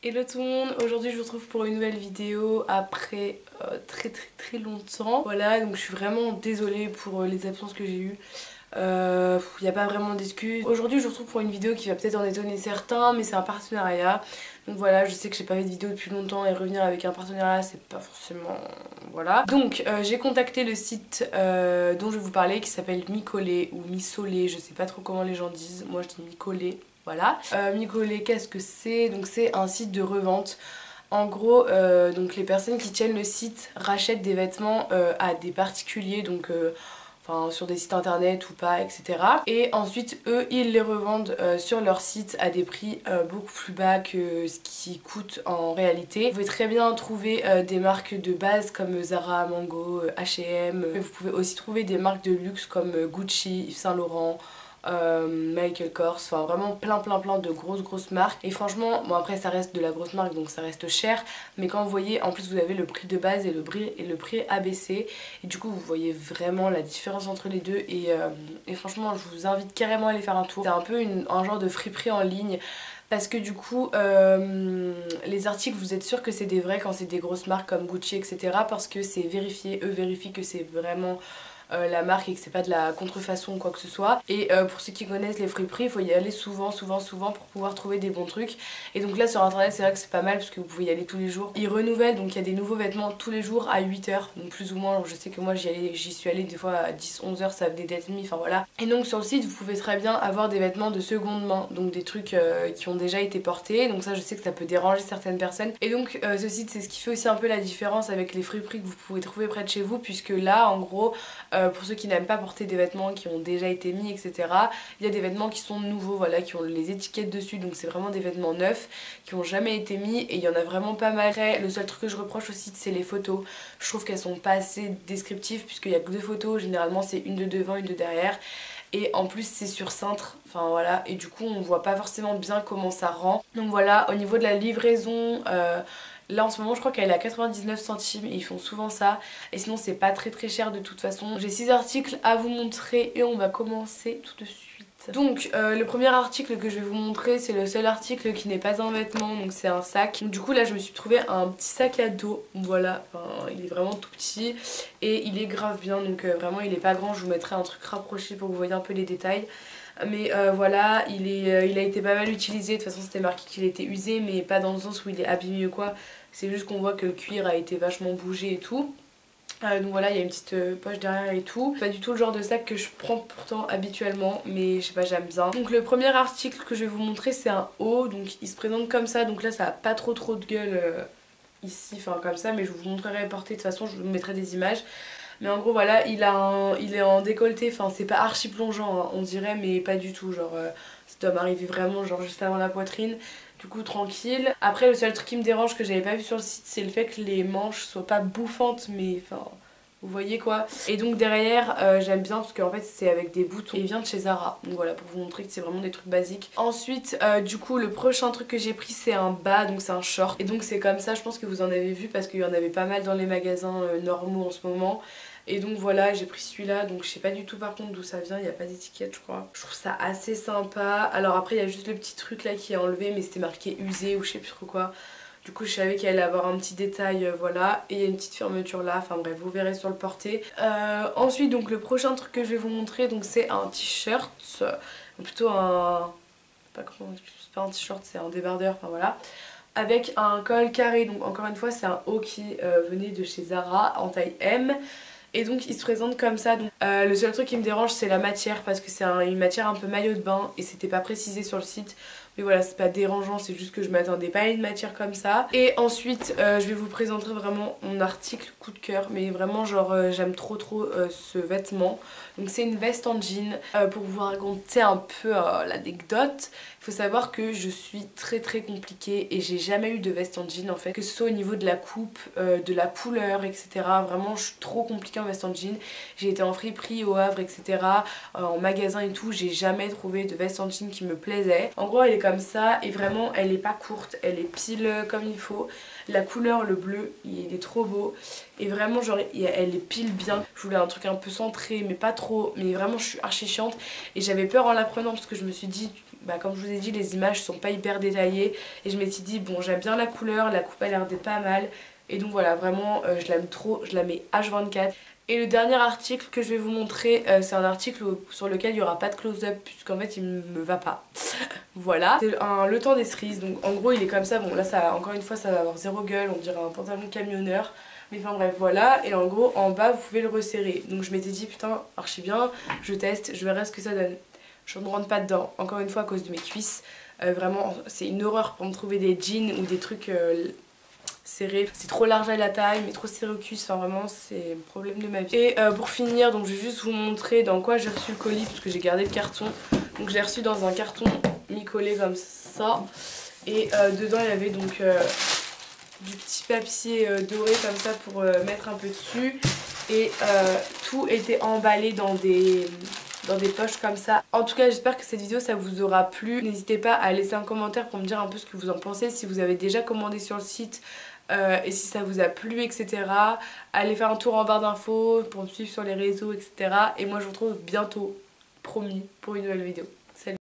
Hello tout le monde, aujourd'hui je vous retrouve pour une nouvelle vidéo après très longtemps. Voilà, donc je suis vraiment désolée pour les absences que j'ai eues. Il n'y a pas vraiment d'excuses. Aujourd'hui je vous retrouve pour une vidéo qui va peut-être en étonner certains, mais c'est un partenariat. Donc voilà, je sais que j'ai pas fait de vidéo depuis longtemps et revenir avec un partenariat c'est pas forcément... Voilà. Donc j'ai contacté le site dont je vais vous parler qui s'appelle Micolé ou Missolé, je sais pas trop comment les gens disent, moi je dis Micolé. Voilà. Micolé, qu'est-ce que c'est? Donc c'est un site de revente. En gros, donc les personnes qui tiennent le site rachètent des vêtements à des particuliers, donc enfin sur des sites internet ou pas, etc. Et ensuite eux ils les revendent sur leur site à des prix beaucoup plus bas que ce qui coûte en réalité. Vous pouvez très bien trouver des marques de base comme Zara, Mango, H&M. Vous pouvez aussi trouver des marques de luxe comme Gucci, Yves Saint Laurent, Michael Kors, enfin vraiment plein de grosses marques. Et franchement, bon après ça reste de la grosse marque donc ça reste cher, mais quand vous voyez, en plus vous avez le prix de base et le prix ABC, et du coup vous voyez vraiment la différence entre les deux. Et franchement je vous invite carrément à aller faire un tour. C'est un peu un genre de friperie en ligne. Parce que du coup, les articles, vous êtes sûr que c'est des vrais quand c'est des grosses marques comme Gucci, etc. Parce que c'est vérifié, eux vérifient que c'est vraiment la marque et que c'est pas de la contrefaçon ou quoi que ce soit. Et pour ceux qui connaissent les friperies, il faut y aller souvent pour pouvoir trouver des bons trucs. Et donc là sur internet c'est vrai que c'est pas mal parce que vous pouvez y aller tous les jours. Ils renouvellent, donc il y a des nouveaux vêtements tous les jours à 8h, donc plus ou moins. Je sais que moi j'y suis allée des fois à 10-11h, ça venait d'être mis, enfin voilà. Et donc sur le site vous pouvez très bien avoir des vêtements de seconde main, donc des trucs qui ont déjà été portés. Donc ça je sais que ça peut déranger certaines personnes. Et donc ce site c'est ce qui fait aussi un peu la différence avec les friperies que vous pouvez trouver près de chez vous, puisque là en gros pour ceux qui n'aiment pas porter des vêtements qui ont déjà été mis, etc. Il y a des vêtements qui sont nouveaux, voilà, qui ont les étiquettes dessus, donc c'est vraiment des vêtements neufs qui ont jamais été mis, et il y en a vraiment pas mal. Après, le seul truc que je reproche aussi c'est les photos. Je trouve qu'elles sont pas assez descriptives puisqu'il y a que deux photos, généralement c'est une de devant, une de derrière. Et en plus c'est sur cintre, enfin voilà, et du coup on voit pas forcément bien comment ça rend. Donc voilà, au niveau de la livraison, là en ce moment je crois qu'elle est à 99 centimes et ils font souvent ça. Et sinon c'est pas très cher de toute façon. J'ai 6 articles à vous montrer et on va commencer tout de suite. Donc le premier article que je vais vous montrer, c'est le seul article qui n'est pas un vêtement, donc c'est un sac. Donc, du coup là je me suis trouvé un petit sac à dos, voilà, enfin, il est vraiment tout petit et il est grave bien, donc vraiment il est pas grand. Je vous mettrai un truc rapproché pour que vous voyez un peu les détails. Mais voilà, il a été pas mal utilisé. De toute façon c'était marqué qu'il était usé, mais pas dans le sens où il est abîmé ou quoi. C'est juste qu'on voit que le cuir a été vachement bougé et tout. Donc voilà, il y a une petite poche derrière et tout. Pas du tout le genre de sac que je prends pourtant habituellement, mais je sais pas, j'aime bien. Donc le premier article que je vais vous montrer c'est un haut, donc il se présente comme ça. Donc là ça a pas trop de gueule ici, enfin comme ça, mais je vous montrerai porté. De toute façon je vous mettrai des images. Mais en gros voilà, il est en décolleté, enfin c'est pas archi plongeant hein, on dirait, mais pas du tout, genre ça doit m'arriver vraiment genre juste avant la poitrine. Du coup tranquille. Après le seul truc qui me dérange que j'avais pas vu sur le site, c'est le fait que les manches soient pas bouffantes, mais enfin vous voyez quoi. Et donc derrière j'aime bien parce qu'en fait c'est avec des boutons et il vient de chez Zara. Donc voilà, pour vous montrer que c'est vraiment des trucs basiques. Ensuite du coup le prochain truc que j'ai pris c'est un bas, donc c'est un short. Et donc c'est comme ça, je pense que vous en avez vu parce qu'il y en avait pas mal dans les magasins normaux en ce moment. Et donc voilà, j'ai pris celui-là, donc je sais pas du tout par contre d'où ça vient, il n'y a pas d'étiquette je crois. Je trouve ça assez sympa. Alors après il y a juste le petit truc là qui est enlevé, mais c'était marqué usé ou je sais plus trop quoi. Du coup je savais qu'il allait avoir un petit détail, voilà. Et il y a une petite fermeture là, enfin bref vous verrez sur le porté. Ensuite donc le prochain truc que je vais vous montrer, donc c'est un t-shirt, plutôt un... pas comment... c'est pas un t-shirt, c'est un débardeur, enfin voilà. Avec un col carré, donc encore une fois c'est un haut qui venait de chez Zara en taille M. Et donc il se présente comme ça. Donc, le seul truc qui me dérange c'est la matière, parce que c'est une matière un peu maillot de bain et c'était pas précisé sur le site. Mais voilà, c'est pas dérangeant, c'est juste que je m'attendais pas à une matière comme ça. Et ensuite je vais vous présenter vraiment mon article coup de cœur, mais vraiment genre j'aime trop ce vêtement. Donc c'est une veste en jean. Pour vous raconter un peu l'anecdote, il faut savoir que je suis très compliquée et j'ai jamais eu de veste en jean en fait, que ce soit au niveau de la coupe, de la couleur, etc. Vraiment je suis trop compliquée en veste en jean. J'ai été en friperie au Havre, etc. En magasin et tout, j'ai jamais trouvé de veste en jean qui me plaisait. En gros elle est comme ça et vraiment elle est pas courte, elle est pile comme il faut. La couleur, le bleu, il est trop beau. Et vraiment genre elle est pile bien. Je voulais un truc un peu centré mais pas trop. Mais vraiment je suis archi chiante. Et j'avais peur en la prenant parce que je me suis dit bah, comme je vous ai dit, les images sont pas hyper détaillées. Et je m'étais dit, bon, j'aime bien la couleur, la coupe a l'air d'être pas mal. Et donc voilà, vraiment, je l'aime trop, je la mets H24. Et le dernier article que je vais vous montrer, c'est un article sur lequel il n'y aura pas de close-up, puisqu'en fait il me va pas. Voilà. C'est le temps des cerises, donc en gros il est comme ça. Bon là, ça, encore une fois, ça va avoir zéro gueule, on dirait un pantalon camionneur. Mais enfin bref, voilà. Et en gros, en bas, vous pouvez le resserrer. Donc je m'étais dit, putain, archi bien, je teste, je verrai ce que ça donne. Je ne rentre pas dedans, encore une fois à cause de mes cuisses. Vraiment, c'est une horreur pour me trouver des jeans ou des trucs serré. C'est trop large à la taille mais trop serré au cul, enfin vraiment c'est le problème de ma vie. Et pour finir, donc je vais juste vous montrer dans quoi j'ai reçu le colis parce que j'ai gardé le carton. Donc je l'ai reçu dans un carton mi-collé comme ça. Et dedans il y avait donc du petit papier doré comme ça pour mettre un peu dessus. Et tout était emballé dans des poches comme ça. En tout cas, j'espère que cette vidéo ça vous aura plu. N'hésitez pas à laisser un commentaire pour me dire un peu ce que vous en pensez, si vous avez déjà commandé sur le site et si ça vous a plu, etc. Allez faire un tour en barre d'infos pour me suivre sur les réseaux, etc. Et moi je vous retrouve bientôt, promis, pour une nouvelle vidéo. Salut!